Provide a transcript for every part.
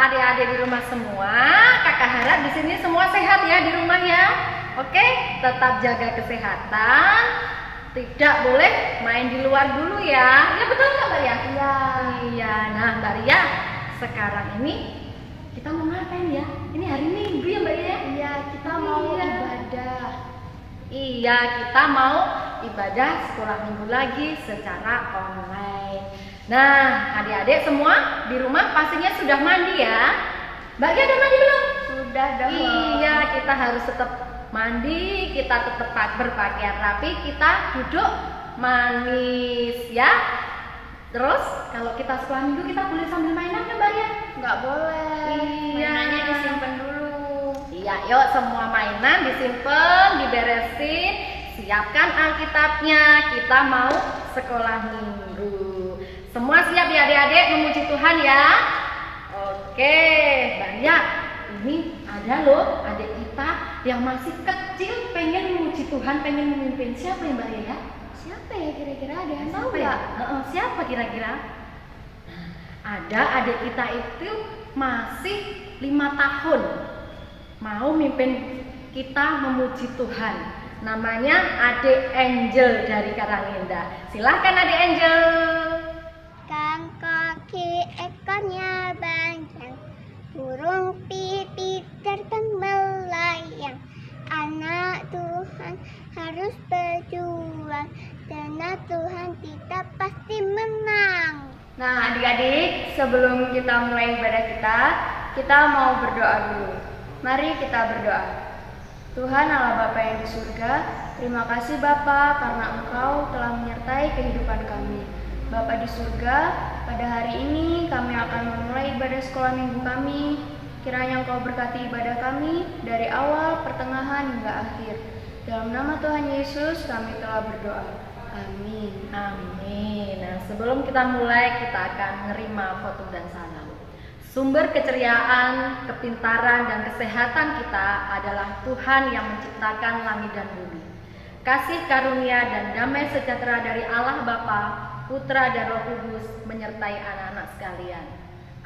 adik-adik di rumah semua, kakak harap di sini semua sehat ya di rumah ya. Oke, tetap jaga kesehatan. Tidak boleh main di luar dulu ya. Ya betul nggak Mbak Ria? Iya. Iya. Nah Mbak Ria, sekarang ini kita mau ngapain ya? Ini hari Minggu ya Mbak Ria? Iya, kita mau ibadah. Iya, kita mau ibadah sekolah minggu lagi secara online. Nah, adik-adik semua di rumah pastinya sudah mandi ya. Mbak Ria udah mandi belum? Sudah dong. Iya, kita harus tetap mandi, kita tetap berpakaian rapi, kita duduk manis ya. Terus kalau kita sekolah minggu kita boleh sambil mainan nggak Mbak Ria? Nggak boleh. Iya. Mainannya disimpan dulu. Iya, yuk semua mainan disimpan, diberesin, siapkan Alkitabnya. Kita mau sekolah minggu. Semua siap ya adik-adik memuji Tuhan ya. Oke, banyak. Ini ada loh adik kita yang masih kecil pengen memuji Tuhan, pengen memimpin. Siapa ya Mbak Ria? Siapa ya kira-kira? Ada yang tahu Siapa ya? nggak? Siapa kira-kira? Ada adik kita itu masih 5 tahun mau mimpin kita memuji Tuhan. Namanya Adik Angel dari Karangenda. Silahkan Adik Angel. Kan kaki ekornya panjang, burung pipit terbang melayang. Anak Tuhan harus berjuang, karena Tuhan kita pasti menang. Nah adik-adik, sebelum kita mulai ibadah kita mau berdoa dulu. Mari kita berdoa. Tuhan Allah Bapa yang di surga, terima kasih Bapa karena Engkau telah menyertai kehidupan kami. Bapa di surga, pada hari ini kami akan memulai ibadah sekolah minggu kami. Kiranya Engkau berkati ibadah kami dari awal, pertengahan hingga akhir. Dalam nama Tuhan Yesus kami telah berdoa. Amin. Amin. Nah, sebelum kita mulai, kita akan menerima khotbah dan salam. Sumber keceriaan, kepintaran, dan kesehatan kita adalah Tuhan yang menciptakan langit dan bumi. Kasih karunia dan damai sejahtera dari Allah Bapa, Putra dan Roh Kudus menyertai anak-anak sekalian.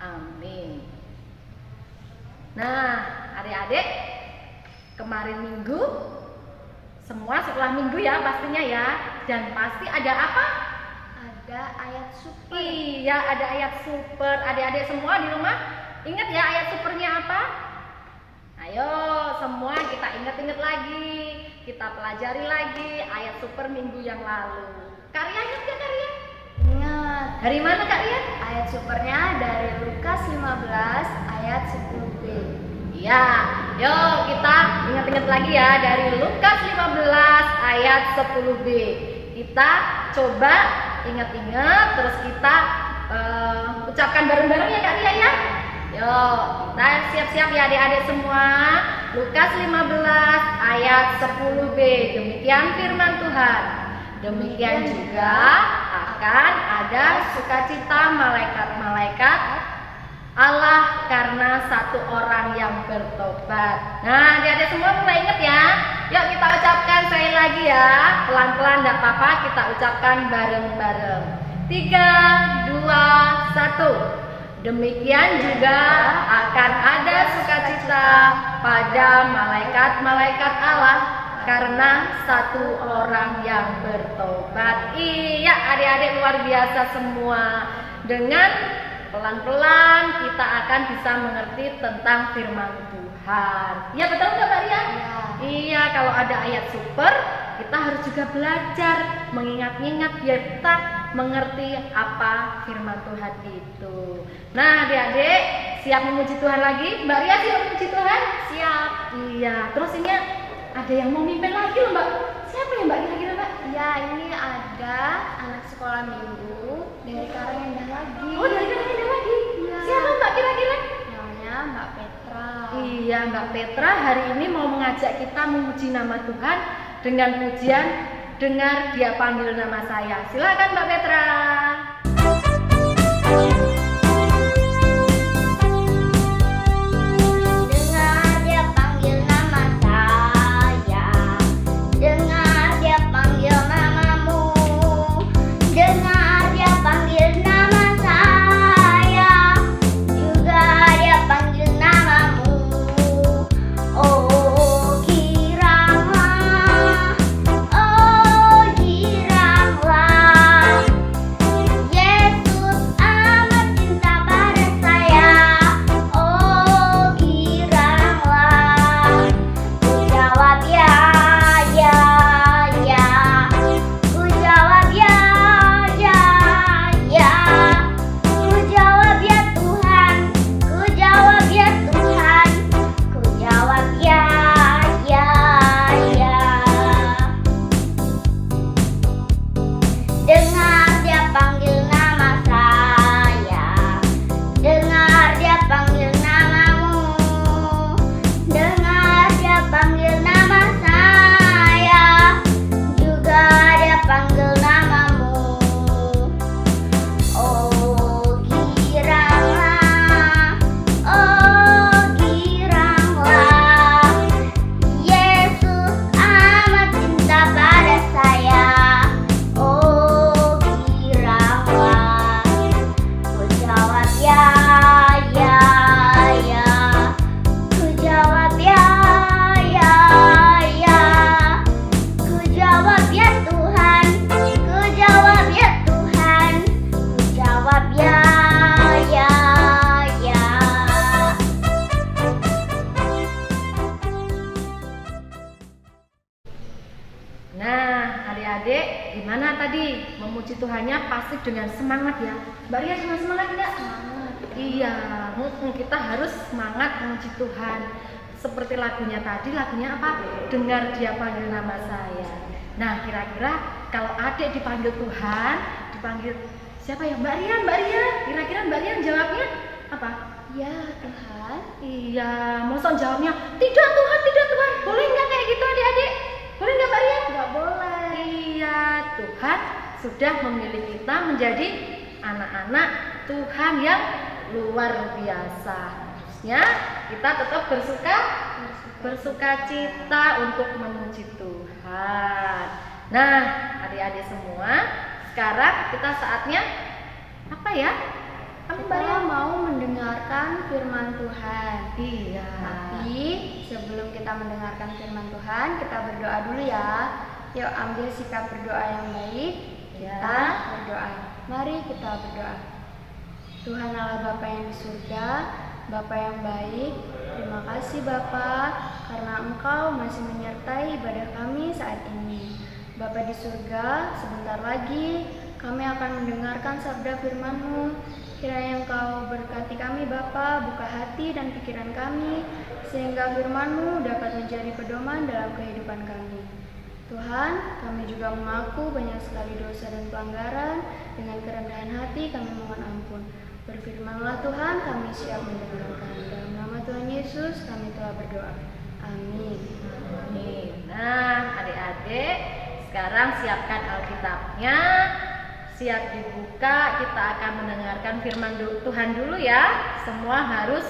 Amin. Nah, adik-adik, kemarin minggu semua sekolah minggu ya pastinya ya. Dan pasti ada apa? Ada ayat super. Iya, ada ayat super. Adik-adik semua di rumah ingat ya ayat supernya apa? Ayo semua kita ingat-ingat lagi. Kita pelajari lagi ayat super minggu yang lalu. Kak Ria ingat gak Kak Ria? Ingat. Dari mana Kak Ria? Ayat supernya dari Lukas 15 ayat 10b. Iya, yuk kita ingat-ingat lagi ya dari Lukas 15 ayat 10b. Kita coba ingat-ingat terus kita ucapkan bareng-bareng ya Kak Ria ya. Yuk, kita siap-siap ya adik-adik semua. Lukas 15 ayat 10b. Demikian firman Tuhan. Demikian juga akan ada sukacita malaikat-malaikat Allah karena satu orang yang bertobat. Nah, adik-adik semua mulai ingat ya. Yuk kita ucapkan sekali lagi ya. Pelan-pelan enggak apa-apa, kita ucapkan bareng-bareng. 3, 2, 1. Demikian juga akan ada sukacita pada malaikat-malaikat Allah karena satu orang yang bertobat. Iya, adik-adik luar biasa semua. Dengan pelan-pelan kita akan bisa mengerti tentang firman Tuhan. Ya betul nggak Mbak Ria? Iya. Iya, kalau ada ayat super, kita harus juga belajar mengingat-ingat biar kita mengerti apa firman Tuhan itu. Nah, adik-adik siap memuji Tuhan lagi? Mbak Ria siap memuji Tuhan? Siap. Iya. Terus ini ada yang mau mimpin lagi loh Mbak. Siapa ya Mbak kira-kira Mbak? Ya, ini ada anak sekolah minggu dari Karangenda lagi. Oh, dari Karangenda lagi? Iya. Siapa Mbak kira-kira? Namanya Mbak Petra. Iya, Mbak Petra hari ini mau mengajak kita memuji nama Tuhan dengan pujian Dengar Dia Panggil Nama Saya. Silakan Mbak Petra. Dengar dia panggil nama saya, juga dia panggil adik-adik, gimana tadi memuji Tuhannya pasti dengan semangat ya. Mbak Ria dengan semangat enggak? Semangat. Iya, kita harus semangat memuji Tuhan. Seperti lagunya tadi, lagunya apa? Dengar Dia panggil nama saya. Nah, kira-kira kalau adik dipanggil Tuhan, dipanggil siapa ya? Mbak Ria, Mbak Ria. Kira-kira Mbak Ria jawabnya apa? Ya Tuhan. Iya, masa jawabnya tidak Tuhan, tidak Tuhan. Boleh nggak kayak gitu adik-adik? Boleh nggak Mbak Ria? Nggak boleh. Iya, Tuhan sudah memilih kita menjadi anak-anak Tuhan yang luar biasa. Harusnya kita tetap bersuka cita untuk memuji Tuhan. Nah, adik-adik semua, sekarang kita saatnya apa ya? Kita mau mendengarkan firman Tuhan. Iya. Tapi sebelum kita mendengarkan firman Tuhan, kita berdoa dulu ya. Yuk ambil sikap berdoa yang baik. Ya. Kita berdoa. Mari kita berdoa. Tuhan Allah Bapa yang di surga, Bapa yang baik, terima kasih Bapa karena Engkau masih menyertai ibadah kami saat ini. Bapa di surga, sebentar lagi kami akan mendengarkan sabda firman-Mu. Kiranya Engkau berkati kami Bapa, buka hati dan pikiran kami, sehingga firman-Mu dapat menjadi pedoman dalam kehidupan kami. Tuhan, kami juga mengaku banyak sekali dosa dan pelanggaran. Dengan kerendahan hati kami mohon ampun. Berfirmanlah Tuhan, kami siap mendengarkan. Dalam nama Tuhan Yesus kami telah berdoa. Amin. Amin. Nah, adik-adik, sekarang siapkan Alkitabnya. Siap dibuka, kita akan mendengarkan firman Tuhan dulu ya. Semua harus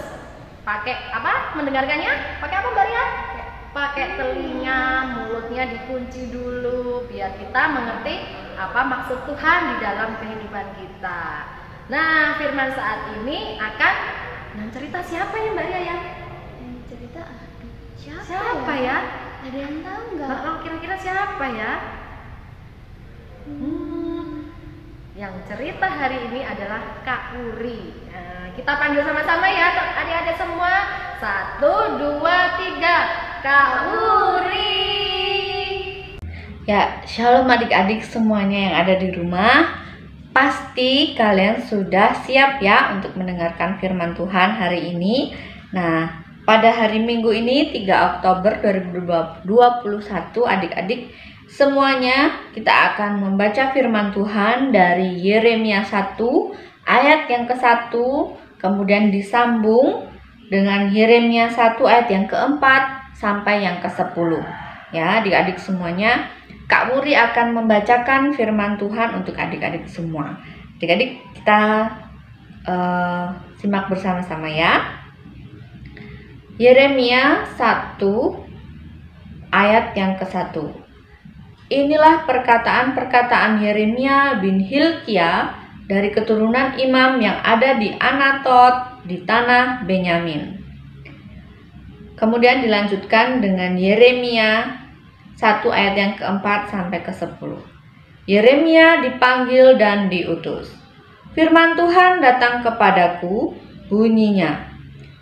pakai apa? Mendengarkannya? Pakai apa Mbak Ria? Pakai telinga, mulutnya dikunci dulu biar kita mengerti apa maksud Tuhan di dalam kehidupan kita. Nah, firman saat ini akan cerita siapa ya Mbak Ria ya? Cerita Siapa ya? Ada yang tahu nggak? Kira-kira siapa ya? Yang cerita hari ini adalah Kak Uri. Nah, kita panggil sama-sama ya adik-adik semua. 1, 2, 3. Kak Uri. Ya, shalom adik-adik semuanya yang ada di rumah. Pasti kalian sudah siap ya untuk mendengarkan firman Tuhan hari ini. Nah, pada hari Minggu ini 3 Oktober 2021 adik-adik semuanya kita akan membaca firman Tuhan dari Yeremia 1 ayat yang ke-1, kemudian disambung dengan Yeremia 1 ayat yang ke-4 sampai yang ke-10. Ya, adik-adik semuanya, Kak Wuri akan membacakan firman Tuhan untuk adik-adik semua. Adik-adik kita simak bersama-sama ya. Yeremia 1 ayat yang ke-1. Inilah perkataan-perkataan Yeremia bin Hilkia dari keturunan imam yang ada di Anatot di tanah Benyamin. Kemudian dilanjutkan dengan Yeremia 1 ayat yang ke-4 sampai ke-10. Yeremia dipanggil dan diutus. Firman Tuhan datang kepadaku, bunyinya,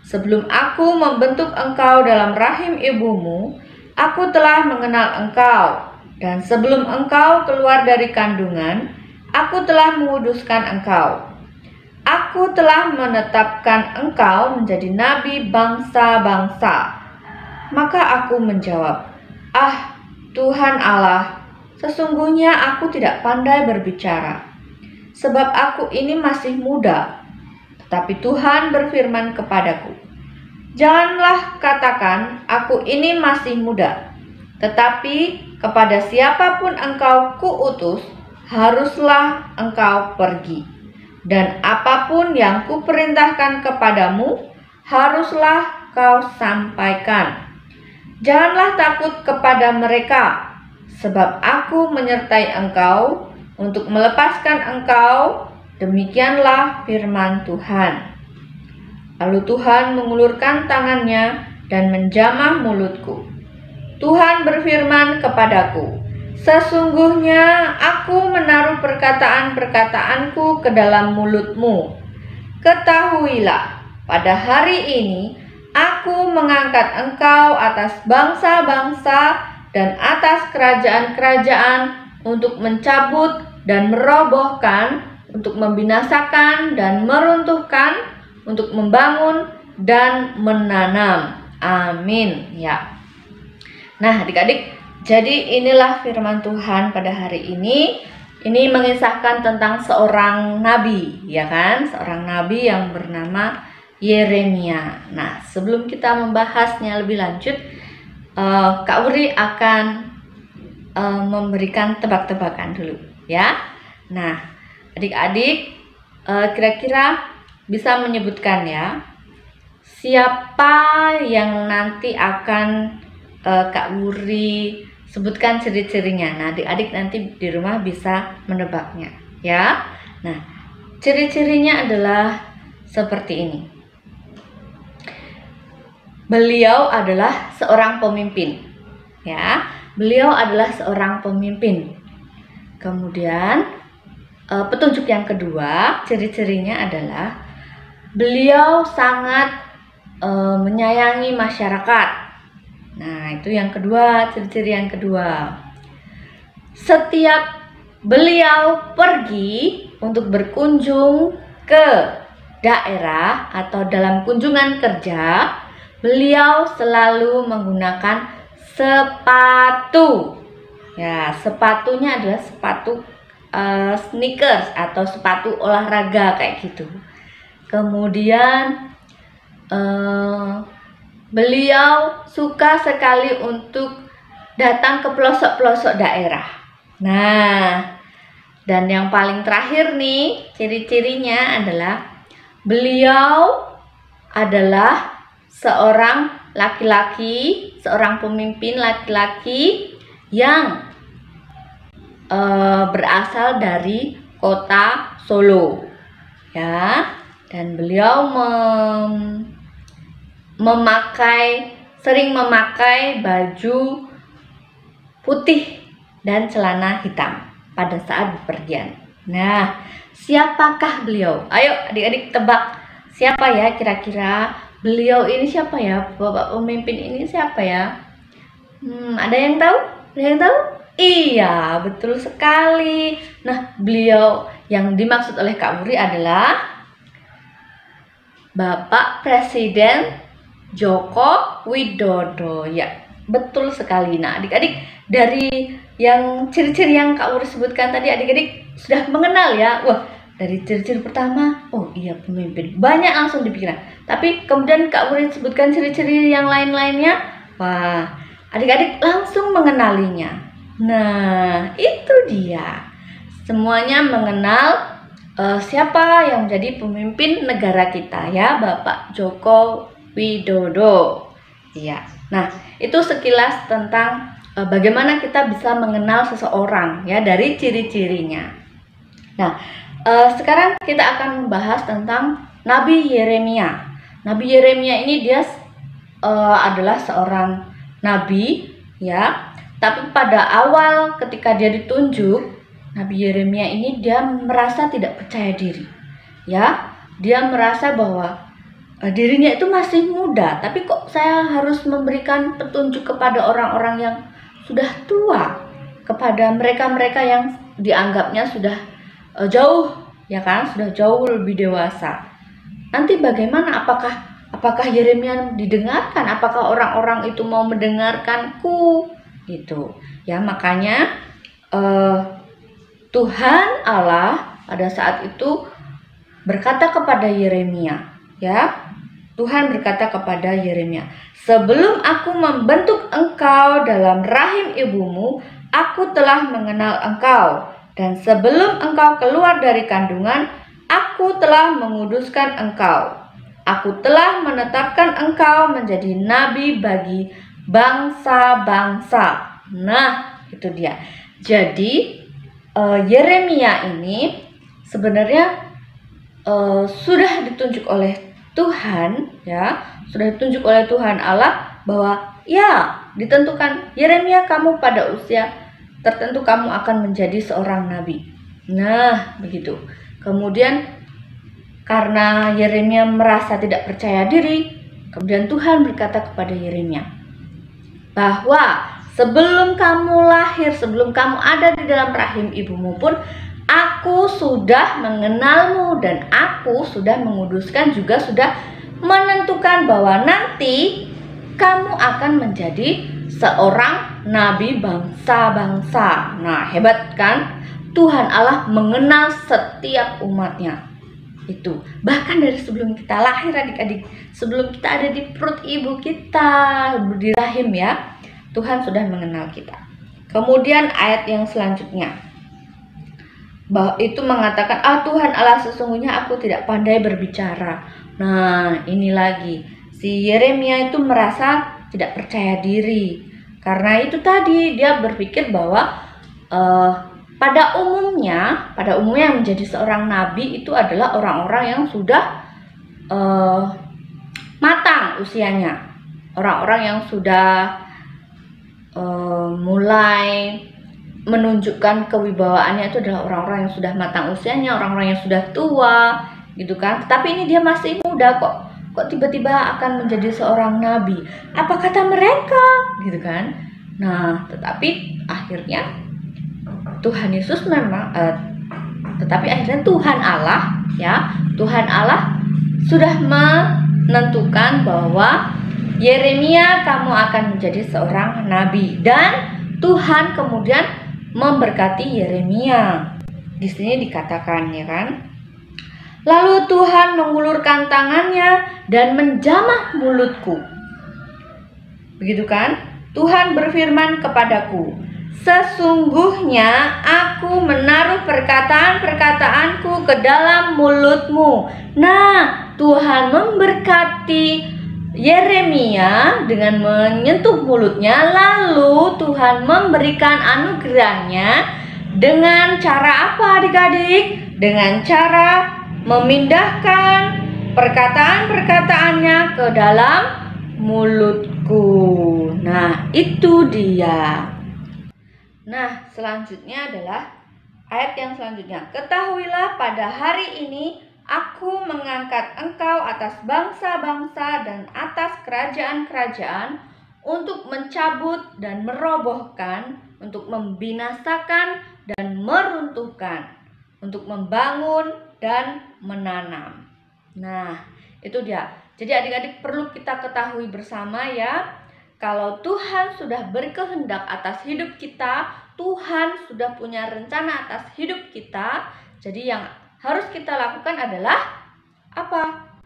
sebelum aku membentuk engkau dalam rahim ibumu, aku telah mengenal engkau. Dan sebelum engkau keluar dari kandungan, aku telah menguduskan engkau. Aku telah menetapkan engkau menjadi nabi bangsa-bangsa. Maka aku menjawab, "Ah, Tuhan Allah, sesungguhnya aku tidak pandai berbicara, sebab aku ini masih muda." Tetapi Tuhan berfirman kepadaku, "Janganlah katakan, aku ini masih muda. Tetapi kepada siapapun engkau kuutus, haruslah engkau pergi. Dan apapun yang kuperintahkan kepadamu, haruslah kau sampaikan. Janganlah takut kepada mereka, sebab aku menyertai engkau untuk melepaskan engkau." Demikianlah firman Tuhan. Lalu Tuhan mengulurkan tangannya dan menjamah mulutku. Tuhan berfirman kepadaku, "Sesungguhnya aku menaruh perkataan-perkataanku ke dalam mulutmu. Ketahuilah, pada hari ini aku mengangkat engkau atas bangsa-bangsa dan atas kerajaan-kerajaan untuk mencabut dan merobohkan, untuk membinasakan dan meruntuhkan, untuk membangun dan menanam. Amin ya. Nah, adik-adik, jadi inilah firman Tuhan pada hari ini. Ini mengisahkan tentang seorang nabi, ya kan? Seorang nabi yang bernama Yeremia. Nah, sebelum kita membahasnya lebih lanjut, Kak Wuri akan memberikan tebak-tebakan dulu, ya. Nah, adik-adik kira-kira bisa menyebutkan ya, siapa yang nanti akan Kak Wuri sebutkan ciri-cirinya. Nah, adik-adik nanti di rumah bisa menebaknya, ya. Nah, ciri-cirinya adalah seperti ini. Beliau adalah seorang pemimpin, ya. Beliau adalah seorang pemimpin. Kemudian petunjuk yang kedua, ciri-cirinya adalah beliau sangat menyayangi masyarakat. Nah, itu yang kedua, ciri-ciri yang kedua. Setiap beliau pergi untuk berkunjung ke daerah atau dalam kunjungan kerja, beliau selalu menggunakan sepatu. Ya, sepatunya adalah sepatu sneakers atau sepatu olahraga kayak gitu. Kemudian beliau suka sekali untuk datang ke pelosok-pelosok daerah. Nah, dan yang paling terakhir nih, ciri-cirinya adalah beliau adalah seorang laki-laki, seorang pemimpin laki-laki yang berasal dari kota Solo, ya. Dan beliau sering memakai baju putih dan celana hitam pada saat bepergian. Nah, siapakah beliau? Ayo adik-adik tebak, siapa ya kira-kira beliau ini, siapa ya? Bapak pemimpin ini siapa ya? Ada yang tahu? Ada yang tahu? Iya, betul sekali. Nah, beliau yang dimaksud oleh Kak Wuri adalah Bapak Presiden Joko Widodo. Ya, betul sekali. Nah, adik-adik, dari yang ciri-ciri yang Kak Wuri sebutkan tadi, adik-adik sudah mengenal ya. Wah, dari ciri-ciri pertama, oh iya pemimpin, banyak langsung dipikiran. Tapi kemudian Kak Wuri sebutkan ciri-ciri yang lain-lainnya, wah, adik-adik langsung mengenalinya. Nah, itu dia. Semuanya mengenal siapa yang menjadi pemimpin negara kita ya, Bapak Joko Widodo. Iya. Nah, itu sekilas tentang bagaimana kita bisa mengenal seseorang ya dari ciri-cirinya. Nah, sekarang kita akan membahas tentang Nabi Yeremia. Nabi Yeremia ini dia adalah seorang nabi ya. Tapi pada awal ketika dia ditunjuk, Nabi Yeremia ini dia merasa tidak percaya diri. Ya, dia merasa bahwa dirinya itu masih muda, tapi kok saya harus memberikan petunjuk kepada orang-orang yang sudah tua, kepada mereka-mereka yang dianggapnya sudah jauh, ya kan, sudah jauh lebih dewasa. Nanti bagaimana? Apakah Yeremia didengarkan? Apakah orang-orang itu mau mendengarkanku? Gitu. Ya, makanya Tuhan Allah pada saat itu berkata kepada Yeremia, ya. Tuhan berkata kepada Yeremia, "Sebelum aku membentuk engkau dalam rahim ibumu, aku telah mengenal engkau. Dan sebelum engkau keluar dari kandungan, aku telah menguduskan engkau. Aku telah menetapkan engkau menjadi nabi bagi bangsa-bangsa." Nah, itu dia. Jadi, Yeremia ini sebenarnya sudah ditunjuk oleh Tuhan, ya, sudah ditunjuk oleh Tuhan Allah bahwa ya ditentukan Yeremia, kamu pada usia tertentu kamu akan menjadi seorang nabi. Nah, begitu. Kemudian karena Yeremia merasa tidak percaya diri, kemudian Tuhan berkata kepada Yeremia bahwa sebelum kamu lahir, sebelum kamu ada di dalam rahim ibumu pun, aku sudah mengenalmu dan aku sudah menguduskan, juga sudah menentukan bahwa nanti kamu akan menjadi seorang nabi bangsa-bangsa. Nah, hebat kan? Tuhan Allah mengenal setiap umatnya. Itu bahkan dari sebelum kita lahir, adik-adik, sebelum kita ada di perut ibu kita, di rahim ya, Tuhan sudah mengenal kita. Kemudian ayat yang selanjutnya, bahwa itu mengatakan, Tuhan Allah, sesungguhnya aku tidak pandai berbicara. Nah, ini lagi, si Yeremia itu merasa tidak percaya diri. Karena itu tadi, dia berpikir bahwa pada umumnya yang menjadi seorang nabi itu adalah orang-orang yang sudah matang usianya, orang-orang yang sudah mulai menunjukkan kewibawaannya itu adalah orang-orang yang sudah matang usianya, orang-orang yang sudah tua, gitu kan. Tetapi ini dia masih muda kok tiba-tiba akan menjadi seorang nabi. Apa kata mereka, gitu kan? Nah, tetapi akhirnya Tuhan Yesus memang, tetapi akhirnya Tuhan Allah, ya, Tuhan Allah sudah menentukan bahwa Yeremia, kamu akan menjadi seorang nabi, dan Tuhan kemudian memberkati Yeremia. Di sini dikatakan, ya kan? Lalu Tuhan mengulurkan tangannya dan menjamah mulutku. Begitu kan? Tuhan berfirman kepadaku, sesungguhnya aku menaruh perkataan-perkataanku ke dalam mulutmu. Nah, Tuhan memberkati Yeremia dengan menyentuh mulutnya, lalu Tuhan memberikan anugerahnya dengan cara apa, adik-adik? Dengan cara memindahkan perkataan-perkataannya ke dalam mulutku. Nah, itu dia. Nah, selanjutnya adalah ayat yang selanjutnya. Ketahuilah pada hari ini aku mengangkat engkau atas bangsa-bangsa dan atas kerajaan-kerajaan untuk mencabut dan merobohkan, untuk membinasakan dan meruntuhkan, untuk membangun dan menanam. Nah, itu dia. Jadi adik-adik perlu kita ketahui bersama ya, kalau Tuhan sudah berkehendak atas hidup kita, Tuhan sudah punya rencana atas hidup kita. Jadi yang harus kita lakukan adalah apa?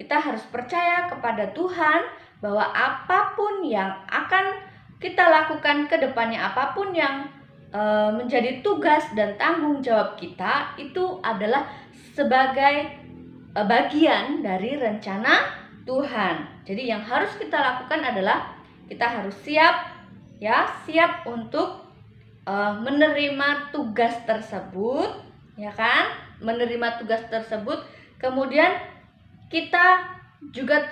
Kita harus percaya kepada Tuhan bahwa apapun yang akan kita lakukan ke depannya, apapun yang menjadi tugas dan tanggung jawab kita, itu adalah sebagai bagian dari rencana Tuhan. Jadi yang harus kita lakukan adalah kita harus siap untuk menerima tugas tersebut, ya kan? Menerima tugas tersebut. Kemudian kita juga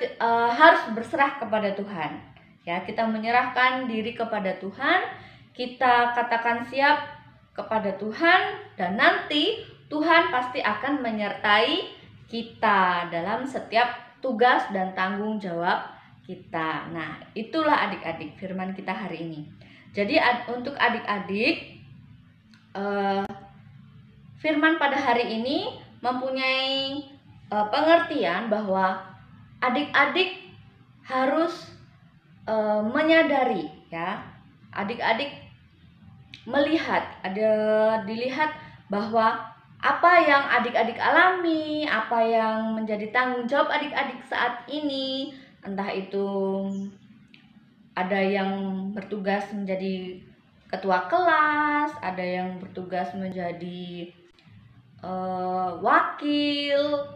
harus berserah kepada Tuhan. Ya, kita menyerahkan diri kepada Tuhan, kita katakan siap kepada Tuhan, dan nanti Tuhan pasti akan menyertai kita dalam setiap tugas dan tanggung jawab kita. Nah, itulah adik-adik firman kita hari ini. Jadi untuk adik-adik, firman pada hari ini mempunyai pengertian bahwa adik-adik harus menyadari, ya, adik-adik dilihat bahwa apa yang adik-adik alami, apa yang menjadi tanggung jawab adik-adik saat ini, entah itu ada yang bertugas menjadi ketua kelas, ada yang bertugas menjadi wakil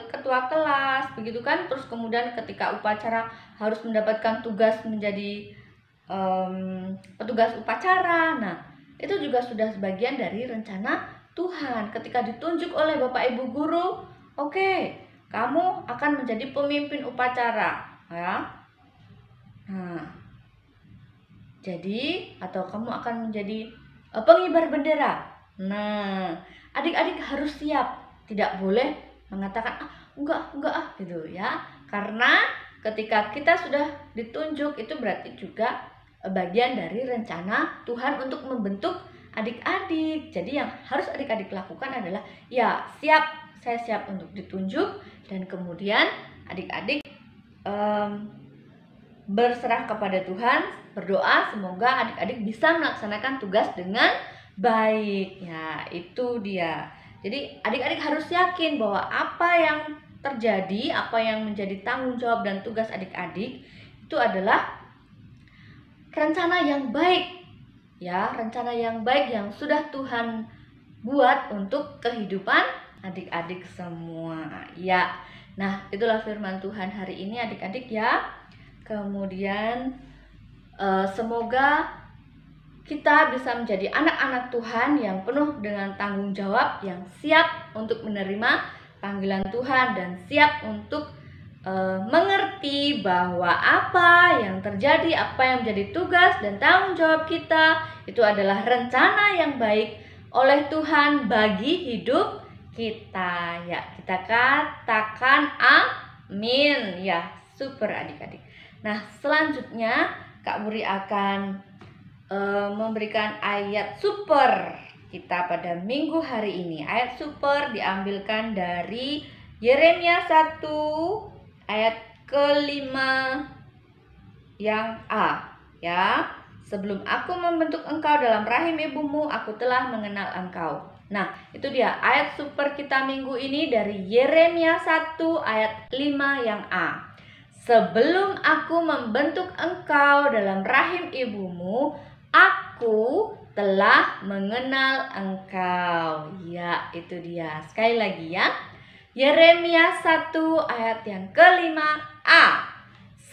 ketua kelas, begitu kan. Terus kemudian ketika upacara harus mendapatkan tugas menjadi petugas upacara. Nah, itu juga sudah sebagian dari rencana Tuhan. Ketika ditunjuk oleh Bapak Ibu guru, oke, kamu akan menjadi pemimpin upacara, ya. Nah, jadi atau kamu akan menjadi pengibar bendera. Nah, adik-adik harus siap, tidak boleh mengatakan enggak gitu ya. Karena ketika kita sudah ditunjuk, itu berarti juga bagian dari rencana Tuhan untuk membentuk adik-adik. Jadi yang harus adik-adik lakukan adalah ya saya siap untuk ditunjuk, dan kemudian adik-adik berserah kepada Tuhan, berdoa semoga adik-adik bisa melaksanakan tugas dengan baik. Ya, itu dia. Jadi adik-adik harus yakin bahwa apa yang terjadi, apa yang menjadi tanggung jawab dan tugas adik-adik itu adalah rencana yang baik. Ya, rencana yang baik yang sudah Tuhan buat untuk kehidupan adik-adik semua. Ya. Nah, itulah firman Tuhan hari ini adik-adik ya. Kemudian semoga kita bisa menjadi anak-anak Tuhan yang penuh dengan tanggung jawab, yang siap untuk menerima panggilan Tuhan dan siap untuk mengerti bahwa apa yang terjadi, apa yang menjadi tugas dan tanggung jawab kita itu adalah rencana yang baik oleh Tuhan bagi hidup kita. Ya, kita katakan amin. Ya, super adik-adik. Nah, selanjutnya Kak Buri akan memberikan ayat super kita pada minggu hari ini. Ayat super diambilkan dari Yeremia 1 ayat ke-5 yang A, ya. Sebelum aku membentuk engkau dalam rahim ibumu, aku telah mengenal engkau. Nah, itu dia ayat super kita minggu ini dari Yeremia 1 ayat 5 yang A. Sebelum aku membentuk engkau dalam rahim ibumu, aku telah mengenal engkau. Ya, itu dia. Sekali lagi ya. Yeremia 1 ayat yang ke-5a.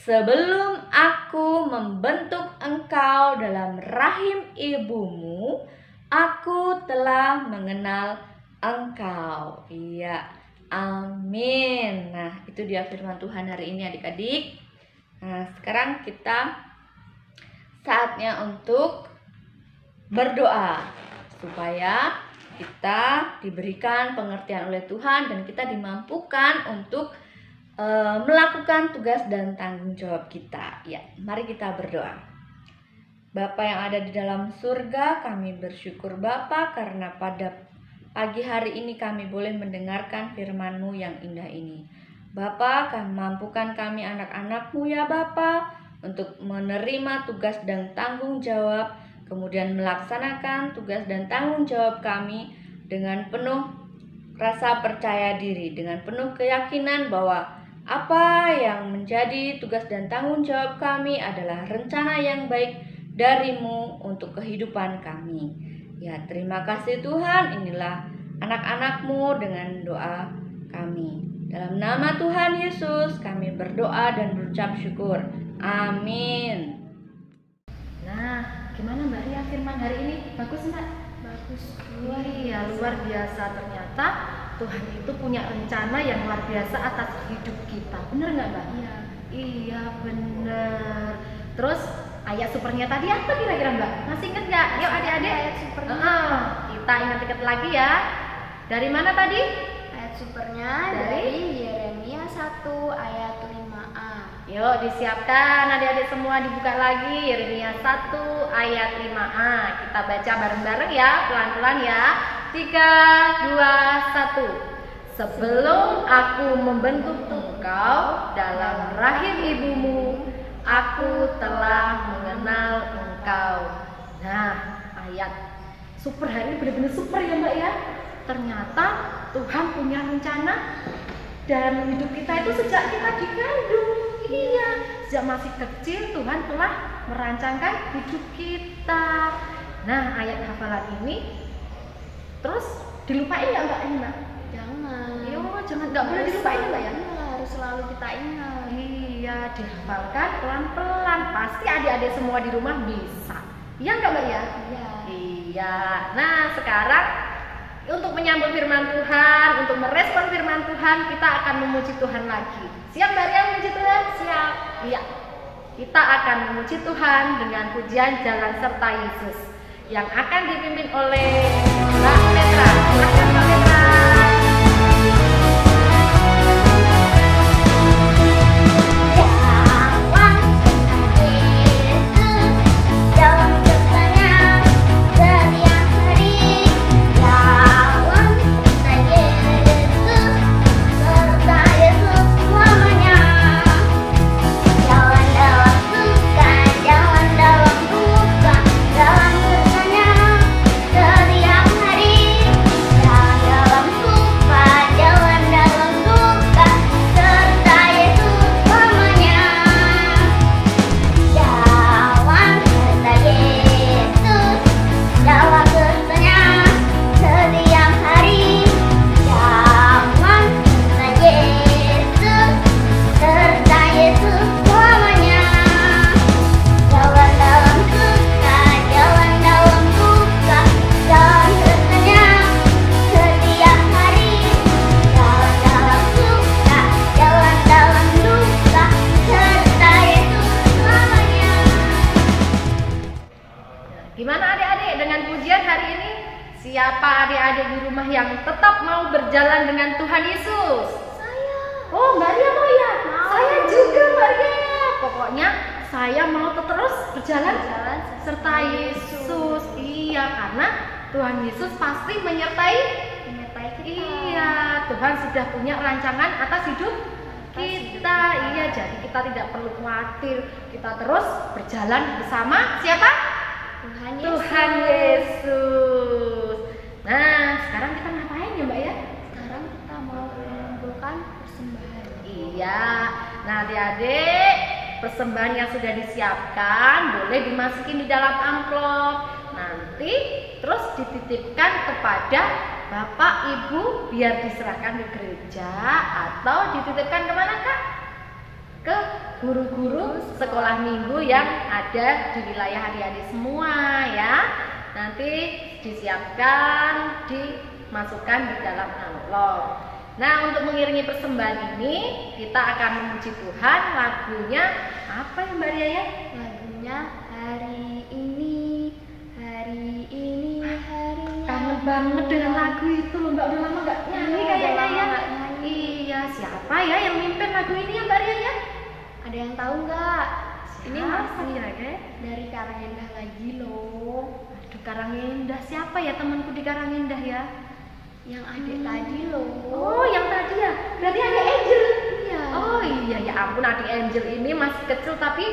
Sebelum aku membentuk engkau dalam rahim ibumu, aku telah mengenal engkau. Iya. Amin. Nah, itu dia firman Tuhan hari ini adik-adik. Nah, sekarang kita saatnya untuk berdoa supaya kita diberikan pengertian oleh Tuhan dan kita dimampukan untuk melakukan tugas dan tanggung jawab kita. Ya, mari kita berdoa. Bapa yang ada di dalam surga, kami bersyukur Bapa karena pada pagi hari ini kami boleh mendengarkan firman-Mu yang indah ini. Bapa, mampukan kami anak-anak-Mu ya Bapa untuk menerima tugas dan tanggung jawab, kemudian melaksanakan tugas dan tanggung jawab kami dengan penuh rasa percaya diri, dengan penuh keyakinan bahwa apa yang menjadi tugas dan tanggung jawab kami adalah rencana yang baik dari-Mu untuk kehidupan kami. Ya, terima kasih Tuhan, inilah anak-anak-Mu dengan doa kami. Dalam nama Tuhan Yesus kami berdoa dan berucap syukur. Amin. Nah, gimana Mbak Ria firman hari ini? Bagus Mbak? Bagus. Iya, luar biasa. Ternyata Tuhan itu punya rencana yang luar biasa atas hidup kita. Bener nggak Mbak? Iya. Iya, bener. Terus ayat supernya tadi apa kira-kira Mbak? Masih ingat nggak? Yuk adik-adik. Ayat supernya. Kita ingat-ingat lagi ya. Dari mana tadi? Ayat supernya dari Yeremia 1 ayat 5a. Yuk disiapkan adik-adik semua, dibuka lagi Yeremia 1 ayat 5a. Kita baca bareng-bareng ya, pelan-pelan ya. 3, 2, 1. Sebelum aku membentuk engkau dalam rahim ibumu, aku telah mengenal engkau. Nah, ayat super hari ini benar-benar super ya Mbak ya. Ternyata Tuhan punya rencana dalam hidup kita itu sejak kita dikandung. Iya, sejak masih kecil Tuhan telah merancangkan hidup kita. Nah, ayat hafalan ini terus dilupain nggak Mbak ini Mbak? Jangan. Yo, jangan, nggak boleh dilupain Mbak ya. Harus selalu kita ingat. Iya, dihafalkan pelan-pelan. Pasti adik-adik semua di rumah bisa. Iya nggak Mbak ya? Iya. Iya. Nah, sekarang untuk menyambut firman Tuhan, untuk merespon firman Tuhan, kita akan memuji Tuhan lagi. Siap Mbak Ria memuji Tuhan? Siap. Iya. Kita akan memuji Tuhan dengan pujian Jalan Serta Yesus yang akan dipimpin oleh Mbak Petra. Silakan Mbak Petra. Jalan Yesus adik-adik di rumah yang tetap mau berjalan dengan Tuhan Yesus? Saya. Oh, Mbak Ria mau ya? Mau. Saya juga, Mbak Ria. Pokoknya saya mau terus berjalan serta Yesus. Iya, karena Tuhan Yesus pasti menyertai kita. Iya, Tuhan sudah punya rancangan atas hidup kita. Iya, jadi kita tidak perlu khawatir. Kita terus berjalan bersama siapa? Tuhan Yesus. Nah, sekarang kita ngapain ya, Mbak ya? Sekarang kita mau mengumpulkan persembahan. Iya. Nah, adik-adik, persembahan yang sudah disiapkan boleh dimasukin di dalam amplop. Nanti terus dititipkan kepada Bapak Ibu biar diserahkan ke gereja atau dititipkan kemana, Kak? Ke guru-guru sekolah minggu yang ada di wilayah adik-adik semua ya. Nanti disiapkan, dimasukkan di dalam amplop. Nah, untuk mengiringi persembahan ini kita akan memuji Tuhan. Lagunya apa ya, Mbak Ria ya? Lagunya hari ini Kangen banget dengan lagu itu loh, Mbak. Udah lama nggak nyanyi kayaknya ya. Iya, siapa ya yang mimpin lagu ini ya, Mbak Ria ya? Ada yang tahu nggak? Ini masih kira-kira dari Karangindah lagi loh. Aduh, Karangindah. Siapa ya temanku di Karangindah ya? Yang adik tadi loh. Oh, yang tadi ya? Berarti adik Angel. Iya. Oh iya, ya ampun, adik Angel ini masih kecil tapi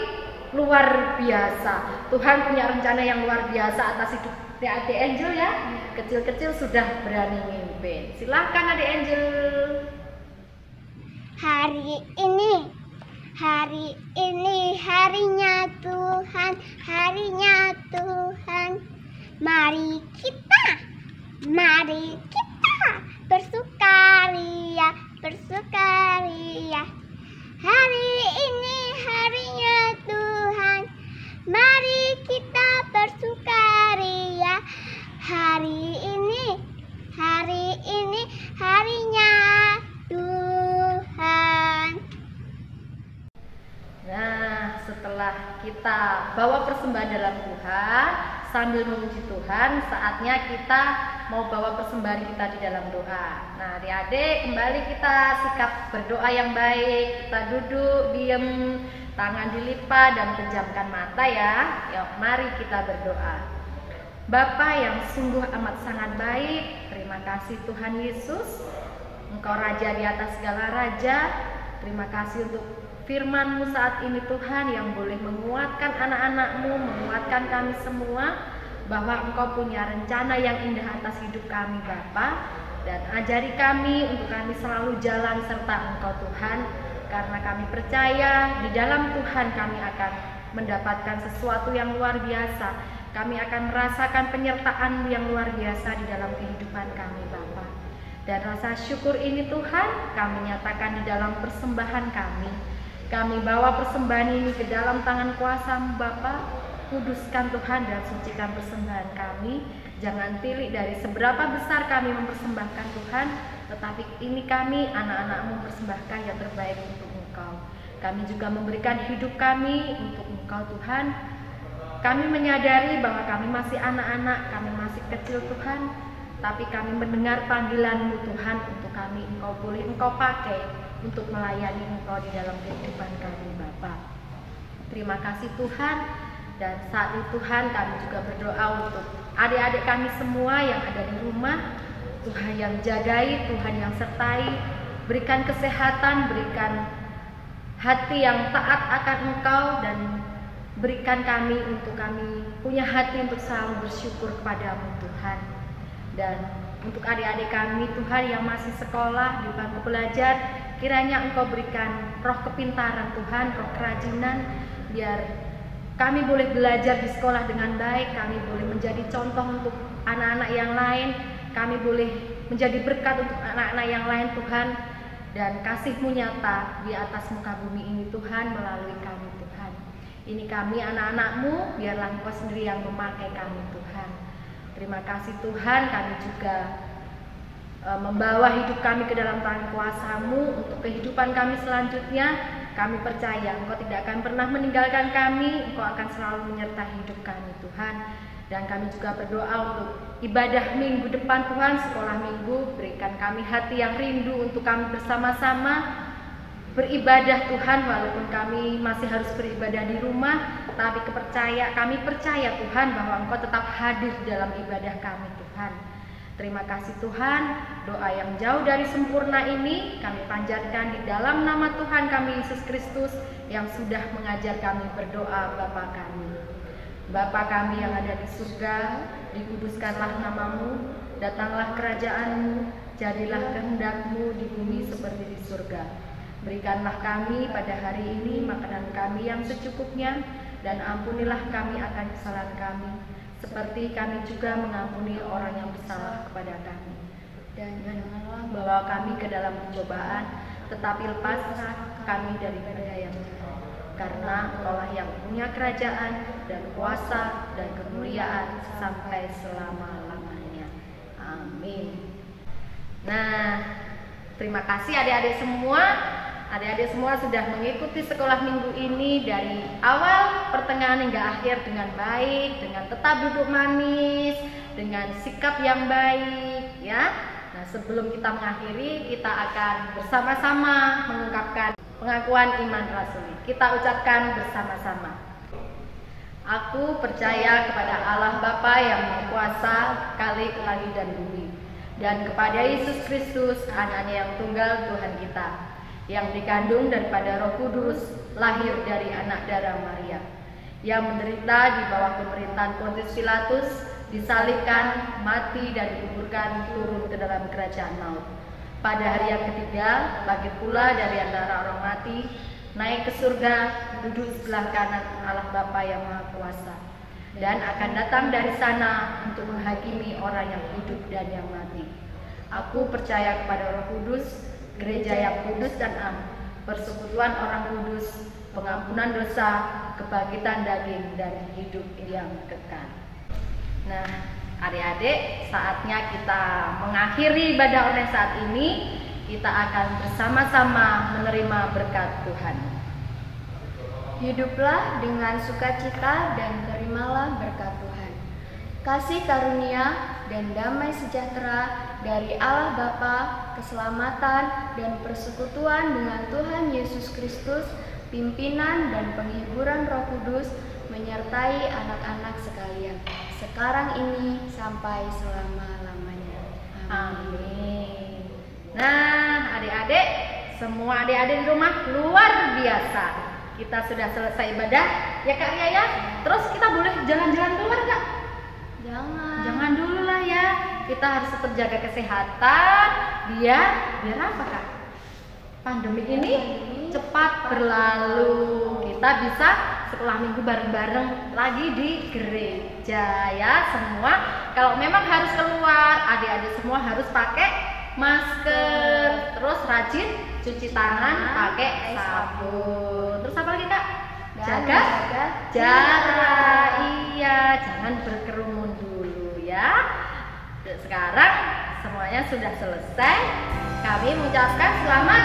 luar biasa. Tuhan punya rencana yang luar biasa atas hidup adik Angel ya. Kecil-kecil sudah berani mimpin. Silahkan adik Angel. Hari ini harinya Tuhan, harinya Tuhan. Mari kita bersukaria. Hari ini harinya Tuhan, mari kita bersukaria. Hari ini harinya Tuhan. Nah, setelah kita bawa persembahan dalam Tuhan sambil memuji Tuhan, saatnya kita mau bawa persembahan kita di dalam doa. Nah, adik-adik, kembali kita sikap berdoa yang baik. Kita duduk, diem, tangan dilipat dan pejamkan mata ya. Yuk, mari kita berdoa. Bapa yang sungguh amat sangat baik, terima kasih Tuhan Yesus. Engkau Raja di atas segala raja. Terima kasih untuk firman-Mu saat ini Tuhan, yang boleh menguatkan anak-anak-Mu, menguatkan kami semua, bahwa Engkau punya rencana yang indah atas hidup kami Bapa. Dan ajari kami untuk kami selalu jalan serta Engkau Tuhan, karena kami percaya di dalam Tuhan kami akan mendapatkan sesuatu yang luar biasa. Kami akan merasakan penyertaan-Mu yang luar biasa di dalam kehidupan kami Bapa. Dan rasa syukur ini Tuhan kami nyatakan di dalam persembahan kami. Kami bawa persembahan ini ke dalam tangan kuasa-Mu Bapa. Kuduskan Tuhan dan sucikan persembahan kami. Jangan pilih dari seberapa besar kami mempersembahkan Tuhan, tetapi ini kami anak-anak-Mu mempersembahkan yang terbaik untuk Engkau. Kami juga memberikan hidup kami untuk Engkau Tuhan. Kami menyadari bahwa kami masih anak-anak, kami masih kecil Tuhan, tapi kami mendengar panggilan-Mu Tuhan untuk kami. Engkau boleh Engkau pakai untuk melayani Engkau di dalam kehidupan kami Bapa. Terima kasih Tuhan. Dan saat ini Tuhan kami juga berdoa untuk adik-adik kami semua yang ada di rumah. Tuhan yang jagai, Tuhan yang sertai, berikan kesehatan, berikan hati yang taat akan Engkau, dan berikan kami untuk kami punya hati untuk selalu bersyukur kepadamu Tuhan. Dan untuk adik-adik kami Tuhan yang masih sekolah di bangku belajar, kiranya Engkau berikan roh kepintaran Tuhan, roh kerajinan, biar kami boleh belajar di sekolah dengan baik, kami boleh menjadi contoh untuk anak-anak yang lain, kami boleh menjadi berkat untuk anak-anak yang lain Tuhan, dan kasih-Mu nyata di atas muka bumi ini Tuhan melalui kami Tuhan. Ini kami anak-anak-Mu, biarlah Engkau sendiri yang memakai kami Tuhan. Terima kasih Tuhan, kami juga membawa hidup kami ke dalam tangan kuasa-Mu untuk kehidupan kami selanjutnya. Kami percaya Engkau tidak akan pernah meninggalkan kami, Engkau akan selalu menyertai hidup kami Tuhan. Dan kami juga berdoa untuk ibadah minggu depan Tuhan, sekolah minggu, berikan kami hati yang rindu untuk kami bersama-sama beribadah Tuhan, walaupun kami masih harus beribadah di rumah, tapi kami percaya Tuhan bahwa Engkau tetap hadir dalam ibadah kami Tuhan. Terima kasih Tuhan, doa yang jauh dari sempurna ini kami panjatkan di dalam nama Tuhan kami Yesus Kristus yang sudah mengajar kami berdoa Bapa kami. Bapa kami yang ada di surga, dikuduskanlah namamu, datanglah kerajaanmu, jadilah kehendak-Mu di bumi seperti di surga. Berikanlah kami pada hari ini makanan kami yang secukupnya, dan ampunilah kami akan kesalahan kami, seperti kami juga mengampuni orang yang bersalah kepada kami. Dan janganlah bawa kami ke dalam pencobaan, tetapi lepaslah kami daripada yang jahat. Karena Engkaulah yang punya kerajaan dan kuasa dan kemuliaan sampai selama-lamanya. Amin. Nah, terima kasih adik-adik semua. Adik-adik semua sudah mengikuti sekolah minggu ini dari awal, pertengahan hingga akhir dengan baik, dengan tetap duduk manis, dengan sikap yang baik, ya. Nah, sebelum kita mengakhiri, kita akan bersama-sama mengungkapkan pengakuan iman rasuli. Kita ucapkan bersama-sama. Aku percaya kepada Allah Bapa yang Maha Kuasa, Khalik langit dan bumi, dan kepada Yesus Kristus, Anaknya yang tunggal Tuhan kita, yang dikandung daripada Roh Kudus, lahir dari anak darah Maria, yang menderita di bawah pemerintahan Pontius Pilatus, disalibkan, mati dan dikuburkan, turun ke dalam kerajaan maut. Pada hari yang ketiga, bangkit pula dari antara orang mati, naik ke surga, duduk sebelah kanan Allah Bapa yang Maha Kuasa, dan akan datang dari sana untuk menghakimi orang yang hidup dan yang mati. Aku percaya kepada Roh Kudus, gereja yang kudus dan am, persekutuan orang kudus, pengampunan dosa, kebangkitan daging, dan hidup yang kekal. Nah, adik-adik, saatnya kita mengakhiri ibadah online saat ini. Kita akan bersama-sama menerima berkat Tuhan. Hiduplah dengan sukacita dan terimalah berkat Tuhan. Kasih karunia dan damai sejahtera dari Allah Bapa, keselamatan dan persekutuan dengan Tuhan Yesus Kristus, pimpinan dan penghiburan Roh Kudus menyertai anak-anak sekalian, sekarang ini sampai selama-lamanya. Amin. Nah, adik-adik, semua adik-adik di rumah luar biasa. Kita sudah selesai ibadah, ya Kak Ria ya. Terus kita boleh jalan-jalan keluar Kak? Jangan dulu lah ya. Kita harus tetap jaga kesehatan. Biar apa Kak? Pandemi ini cepat berlalu. Kita bisa sekolah minggu bareng-bareng lagi di gereja ya semua. Kalau memang harus keluar, adik-adik semua harus pakai masker, terus rajin cuci tangan pakai sabun. Terus apa lagi Kak? Jaga jarak. Iya, jangan berkerumun dulu ya. Sekarang semuanya sudah selesai. Kami mengucapkan selamat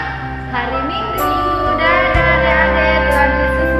hari Minggu. Dadah adik-adik, Tuhan Yesus